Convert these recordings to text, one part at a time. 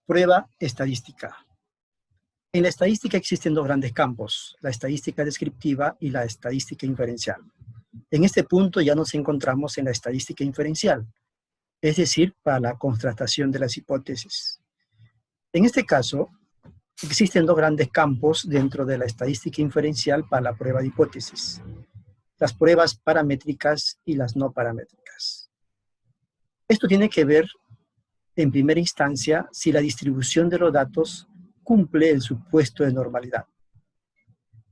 Prueba estadística. En la estadística existen dos grandes campos, la estadística descriptiva y la estadística inferencial. En este punto ya nos encontramos en la estadística inferencial, es decir, para la contrastación de las hipótesis. En este caso, existen dos grandes campos dentro de la estadística inferencial para la prueba de hipótesis, las pruebas paramétricas y las no paramétricas. Esto tiene que ver, en primera instancia, si la distribución de los datos cumple el supuesto de normalidad.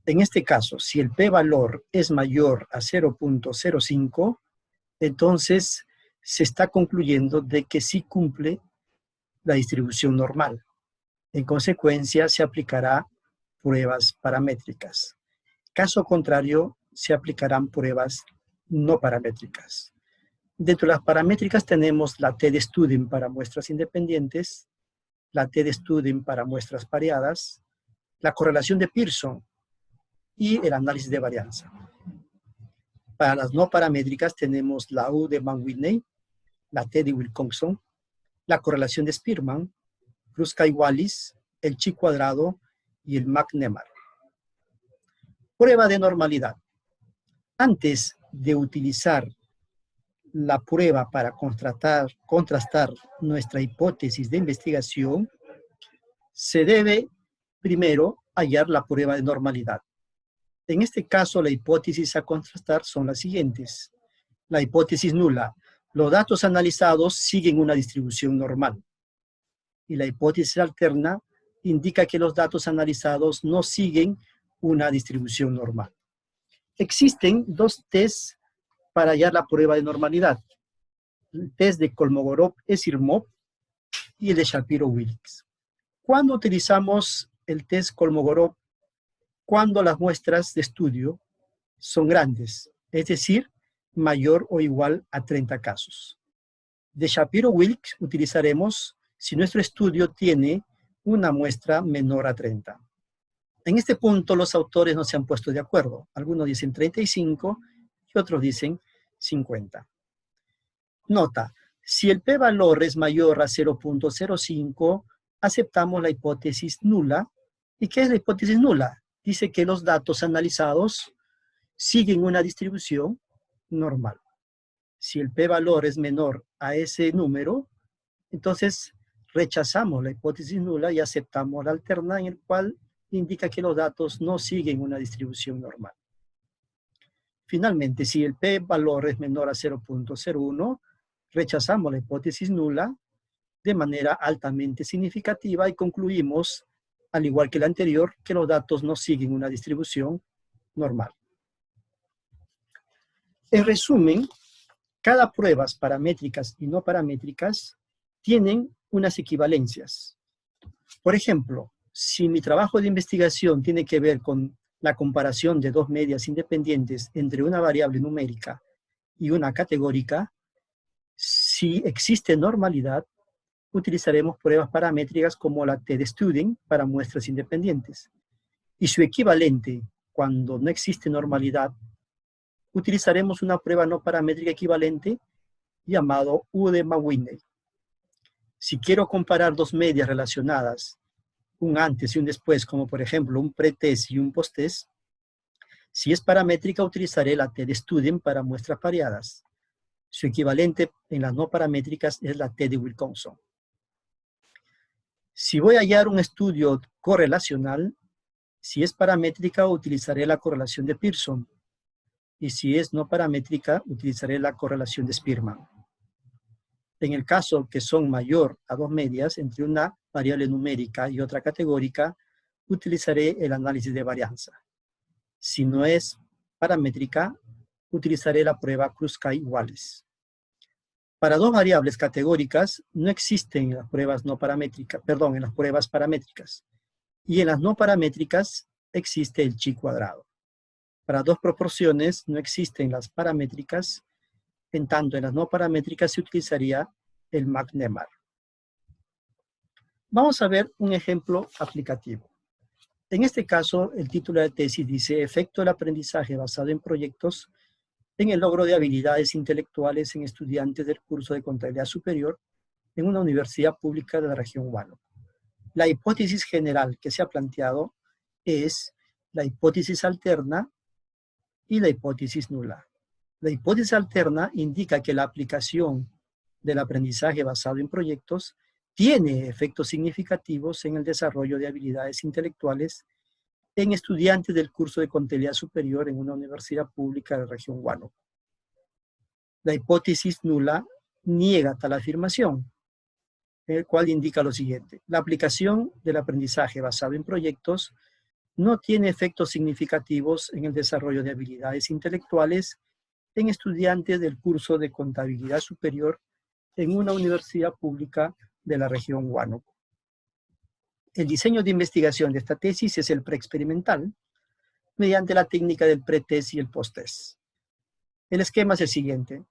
En este caso, si el p-valor es mayor a 0.05, entonces se está concluyendo de que sí cumple la distribución normal. En consecuencia, se aplicará pruebas paramétricas. Caso contrario, se aplicarán pruebas no paramétricas. Dentro de las paramétricas tenemos la t-de-Student para muestras independientes, la t-de-Student para muestras pareadas, la correlación de Pearson y el análisis de varianza. Para las no paramétricas tenemos la U de Mann-Whitney, la T de Wilcoxon, la correlación de Spearman, Kruskal-Wallis, el chi cuadrado y el McNemar. Prueba de normalidad. Antes de utilizar la prueba para contrastar nuestra hipótesis de investigación, se debe primero hallar la prueba de normalidad. En este caso, la hipótesis a contrastar son las siguientes. La hipótesis nula. Los datos analizados siguen una distribución normal. Y la hipótesis alterna indica que los datos analizados no siguen una distribución normal. Existen dos tests para hallar la prueba de normalidad. El test de Kolmogorov-Esirmov y el de Shapiro-Wilks. ¿Cuándo utilizamos el test Kolmogorov? Cuando las muestras de estudio son grandes, es decir, mayor o igual a 30 casos. De Shapiro-Wilks utilizaremos si nuestro estudio tiene una muestra menor a 30. En este punto los autores no se han puesto de acuerdo. Algunos dicen 35 y otros dicen 50. Nota, si el p-valor es mayor a 0.05, aceptamos la hipótesis nula. ¿Y qué es la hipótesis nula? Dice que los datos analizados siguen una distribución normal. Si el p-valor es menor a ese número, entonces rechazamos la hipótesis nula y aceptamos la alterna, en el cual indica que los datos no siguen una distribución normal. Finalmente, si el p-valor es menor a 0.01, rechazamos la hipótesis nula de manera altamente significativa y concluimos, al igual que la anterior, que los datos no siguen una distribución normal. En resumen, cada pruebas paramétricas y no paramétricas tienen unas equivalencias. Por ejemplo, si mi trabajo de investigación tiene que ver con la comparación de dos medias independientes entre una variable numérica y una categórica, si existe normalidad, utilizaremos pruebas paramétricas como la t-de-Student para muestras independientes. Y su equivalente, cuando no existe normalidad, utilizaremos una prueba no paramétrica equivalente llamado U de Mann-Whitney. Si quiero comparar dos medias relacionadas, un antes y un después, como por ejemplo un pretest y un posttest, si es paramétrica utilizaré la t-de-Student para muestras pareadas. Su equivalente en las no paramétricas es la T de Wilcoxon. Si voy a hallar un estudio correlacional, si es paramétrica utilizaré la correlación de Pearson. Y si es no paramétrica, utilizaré la correlación de Spearman. En el caso que son mayor a dos medias entre una variable numérica y otra categórica, utilizaré el análisis de varianza. Si no es paramétrica, utilizaré la prueba Kruskal-Wallis. Para dos variables categóricas no existen las pruebas no paramétricas, perdón, en las pruebas paramétricas. Y en las no paramétricas existe el chi cuadrado. Para dos proporciones no existen las paramétricas, en tanto en las no paramétricas se utilizaría el McNemar. Vamos a ver un ejemplo aplicativo. En este caso, el título de tesis dice efecto del aprendizaje basado en proyectos en el logro de habilidades intelectuales en estudiantes del curso de Contabilidad Superior en una universidad pública de la región Huánuco. La hipótesis general que se ha planteado es la hipótesis alterna y la hipótesis nula. La hipótesis alterna indica que la aplicación del aprendizaje basado en proyectos tiene efectos significativos en el desarrollo de habilidades intelectuales en estudiantes del curso de contabilidad superior en una universidad pública de la región Huánuco. La hipótesis nula niega tal afirmación, el cual indica lo siguiente: la aplicación del aprendizaje basado en proyectos no tiene efectos significativos en el desarrollo de habilidades intelectuales en estudiantes del curso de contabilidad superior en una universidad pública de la región Huánuco. El diseño de investigación de esta tesis es el preexperimental, mediante la técnica del pretest y el posttest. El esquema es el siguiente.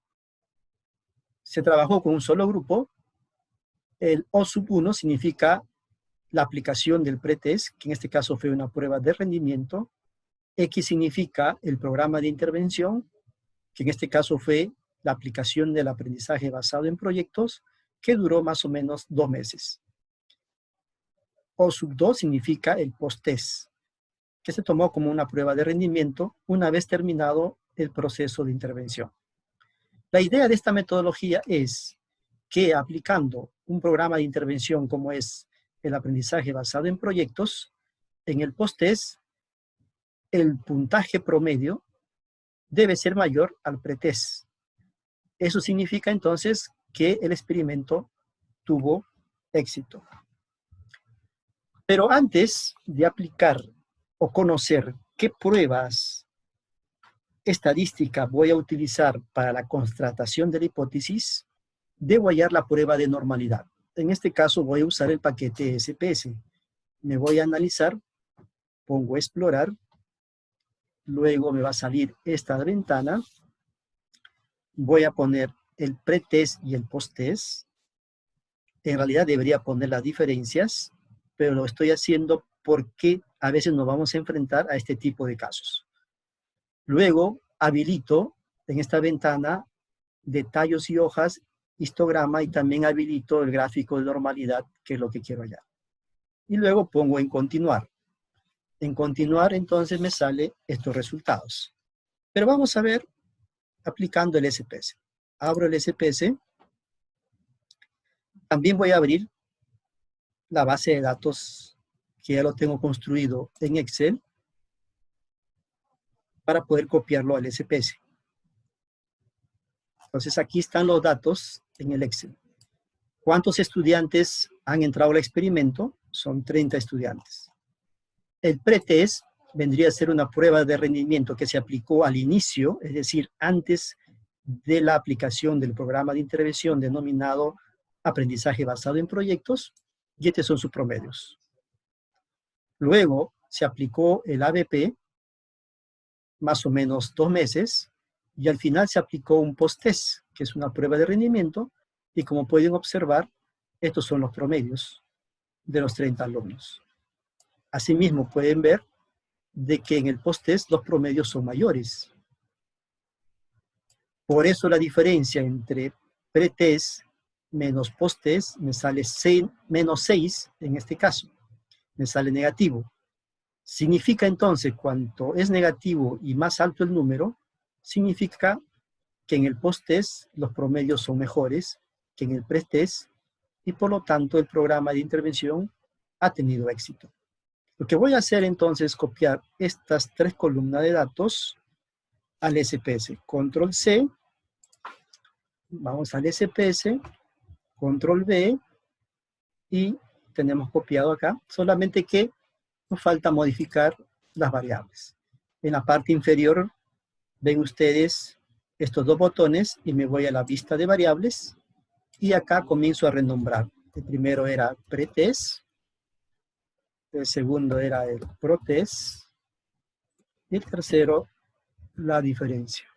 Se trabajó con un solo grupo. El O1 significa la aplicación del pretest, que en este caso fue una prueba de rendimiento. X significa el programa de intervención, que en este caso fue la aplicación del aprendizaje basado en proyectos, que duró más o menos 2 meses. O2 significa el posttest, que se tomó como una prueba de rendimiento una vez terminado el proceso de intervención. La idea de esta metodología es que aplicando un programa de intervención como es el aprendizaje basado en proyectos, en el posttest, el puntaje promedio debe ser mayor al pretest. Eso significa entonces que el experimento tuvo éxito. Pero antes de aplicar o conocer qué pruebas estadísticas voy a utilizar para la constatación de la hipótesis, debo hallar la prueba de normalidad. En este caso voy a usar el paquete SPS. Me voy a analizar, pongo explorar, luego me va a salir esta ventana, voy a poner el pretest y el posttest. En realidad debería poner las diferencias, pero lo estoy haciendo porque a veces nos vamos a enfrentar a este tipo de casos. Luego habilito en esta ventana detalles y hojas, histograma, y también habilito el gráfico de normalidad, que es lo que quiero hallar. Y luego pongo en continuar. En continuar entonces me salen estos resultados. Pero vamos a ver aplicando el SPS. Abro el SPS. También voy a abrir la base de datos que ya lo tengo construido en Excel para poder copiarlo al SPS. Entonces aquí están los datos en el Excel. ¿Cuántos estudiantes han entrado al experimento? Son 30 estudiantes. El pretest vendría a ser una prueba de rendimiento que se aplicó al inicio, es decir, antes de la aplicación del programa de intervención denominado aprendizaje basado en proyectos, y estos son sus promedios. Luego se aplicó el ABP, más o menos 2 meses, y al final se aplicó un posttest, que es una prueba de rendimiento, y como pueden observar, estos son los promedios de los 30 alumnos. Asimismo, pueden ver de que en el posttest los promedios son mayores. Por eso la diferencia entre pretest menos posttest me sale menos 6 en este caso. Me sale negativo. Significa entonces, cuanto es negativo y más alto el número, significa que en el posttest los promedios son mejores que en el pretest, y por lo tanto el programa de intervención ha tenido éxito. Lo que voy a hacer entonces es copiar estas 3 columnas de datos al SPS. Control C, vamos al SPS, Control V, y tenemos copiado acá, solamente que nos falta modificar las variables. En la parte inferior ven ustedes estos 2 botones y me voy a la vista de variables y acá comienzo a renombrar. El primero era pretest, el segundo era el protest y el tercero la diferencia.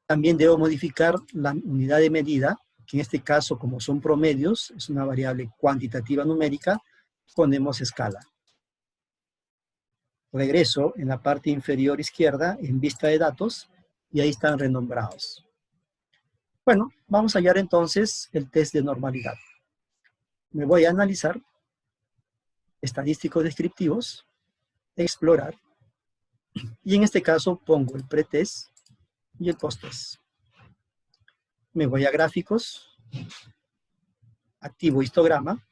También debo modificar la unidad de medida, que en este caso, como son promedios, es una variable cuantitativa numérica, ponemos escala. Regreso en la parte inferior izquierda, en vista de datos, y ahí están renombrados. Bueno, vamos a hallar entonces el test de normalidad. Me voy a analizar, estadísticos descriptivos, explorar, y en este caso pongo el pretest y el posttest. Me voy a gráficos, activo histograma,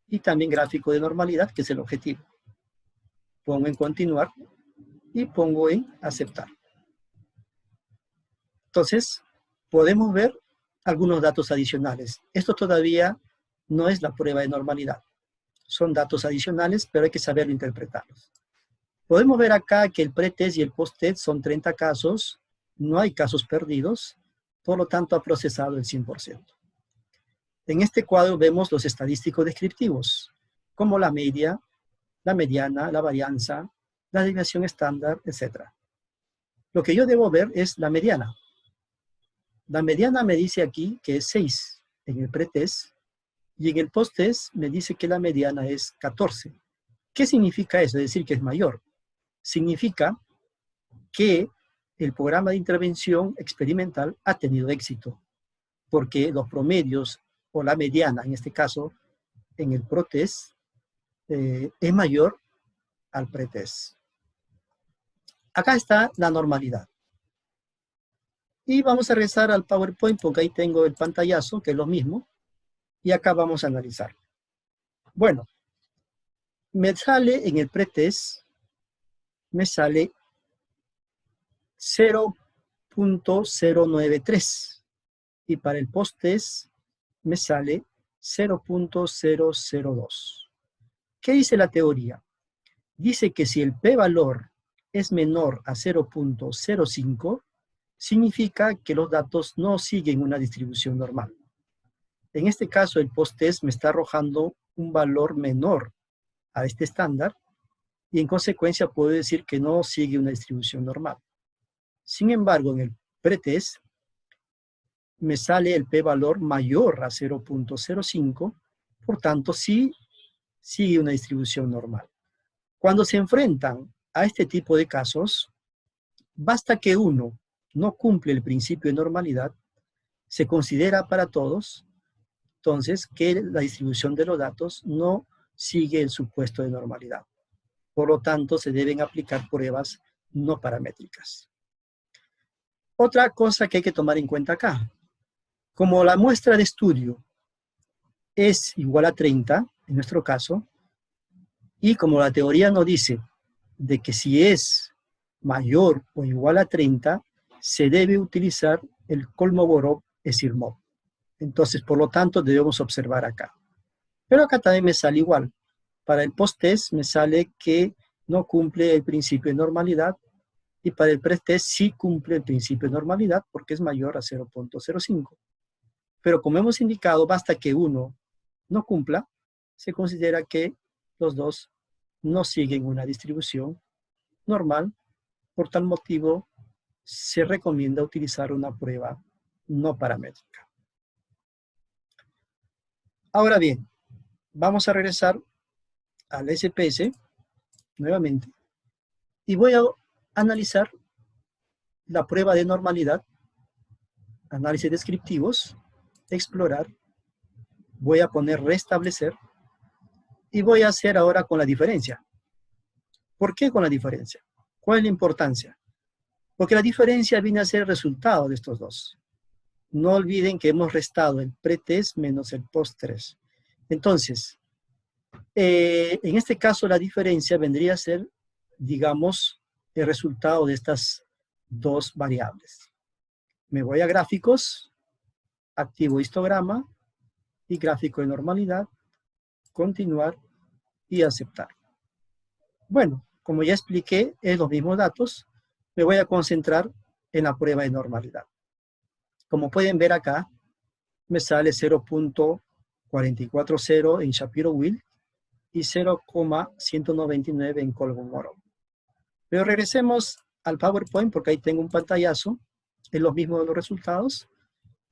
y también gráfico de normalidad, que es el objetivo. Pongo en continuar y pongo en aceptar. Entonces, podemos ver algunos datos adicionales. Esto todavía no es la prueba de normalidad. Son datos adicionales, pero hay que saber interpretarlos. Podemos ver acá que el pretest y el posttest son 30 casos, no hay casos perdidos, por lo tanto ha procesado el 100%. En este cuadro vemos los estadísticos descriptivos, como la media, la mediana, la varianza, la desviación estándar, etc. Lo que yo debo ver es la mediana. La mediana me dice aquí que es 6 en el pretest, y en el posttest me dice que la mediana es 14. ¿Qué significa eso? Es decir, que es mayor. Significa que el programa de intervención experimental ha tenido éxito, porque los promedios, o la mediana en este caso, en el protest, es mayor al pretest. Acá está la normalidad. Y vamos a regresar al PowerPoint, porque ahí tengo el pantallazo, que es lo mismo, y acá vamos a analizar. Bueno, me sale en el pretest, me sale 0.093, y para el posttest me sale 0.002. ¿Qué dice la teoría? Dice que si el p-valor es menor a 0.05, significa que los datos no siguen una distribución normal. En este caso, el posttest me está arrojando un valor menor a este estándar, y en consecuencia puedo decir que no sigue una distribución normal. Sin embargo, en el pretest me sale el p-valor mayor a 0.05, por tanto sí sigue una distribución normal. Cuando se enfrentan a este tipo de casos, basta que uno no cumple el principio de normalidad, se considera para todos, entonces, que la distribución de los datos no sigue el supuesto de normalidad. Por lo tanto, se deben aplicar pruebas no paramétricas. Otra cosa que hay que tomar en cuenta acá, como la muestra de estudio es igual a 30, en nuestro caso, y como la teoría nos dice de que si es mayor o igual a 30, se debe utilizar el Kolmogorov-Smirnov. Entonces, por lo tanto, debemos observar acá. Pero acá también me sale igual. Para el posttest me sale que no cumple el principio de normalidad, y para el pretest sí cumple el principio de normalidad porque es mayor a 0.05. Pero como hemos indicado, basta que uno no cumpla, se considera que los dos no siguen una distribución normal. Por tal motivo, se recomienda utilizar una prueba no paramétrica. Ahora bien, vamos a regresar al SPS nuevamente y voy a analizar la prueba de normalidad, análisis descriptivos, explorar, voy a poner restablecer y voy a hacer ahora con la diferencia. ¿Por qué con la diferencia? ¿Cuál es la importancia? Porque la diferencia viene a ser el resultado de estos dos. No olviden que hemos restado el pretest menos el posttest. Entonces, en este caso la diferencia vendría a ser, digamos, el resultado de estas dos variables. Me voy a gráficos, activo histograma y gráfico de normalidad, continuar y aceptar. Bueno, como ya expliqué, es los mismos datos, me voy a concentrar en la prueba de normalidad. Como pueden ver acá, me sale 0.440 en Shapiro-Wilk y 0.199 en Kolmogorov. Pero regresemos al PowerPoint porque ahí tengo un pantallazo, es lo mismo de los resultados,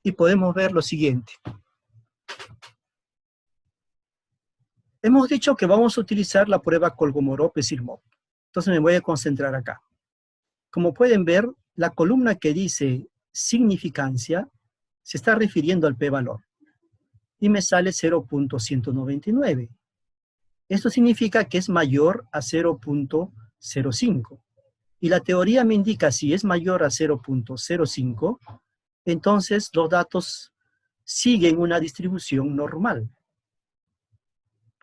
y podemos ver lo siguiente. Hemos dicho que vamos a utilizar la prueba Kolmogorov-Smirnov. Entonces me voy a concentrar acá. Como pueden ver, la columna que dice significancia se está refiriendo al p-valor. y me sale 0.199. Esto significa que es mayor a 0.05. Y la teoría me indica si es mayor a 0.05, entonces los datos siguen una distribución normal.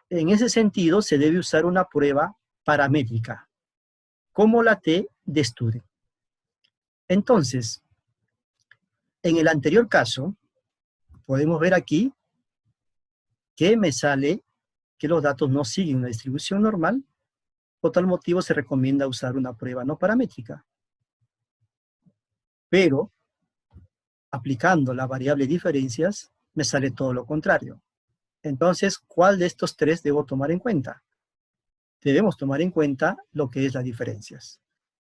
En ese sentido, se debe usar una prueba paramétrica, como la T de Student. Entonces, en el anterior caso, podemos ver aquí que me sale que los datos no siguen una distribución normal. Por tal motivo se recomienda usar una prueba no paramétrica. Pero, aplicando la variable diferencias, me sale todo lo contrario. Entonces, ¿cuál de estos tres debo tomar en cuenta? Debemos tomar en cuenta lo que es las diferencias.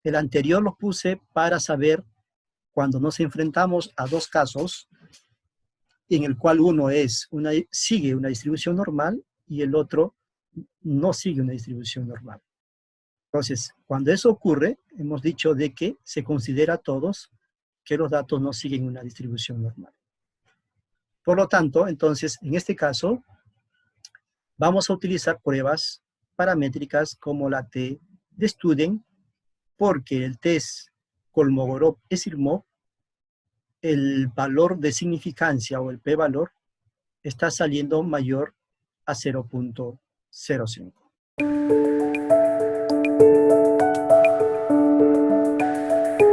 El anterior lo puse para saber cuando nos enfrentamos a dos casos en el cual uno sigue una distribución normal y el otro no sigue una distribución normal. Entonces, cuando eso ocurre, hemos dicho de que se considera a todos que los datos no siguen una distribución normal. Por lo tanto, entonces, en este caso, vamos a utilizar pruebas paramétricas como la T de Student, porque el test Kolmogorov-Esirmov, el valor de significancia o el p-valor está saliendo mayor a 0.05.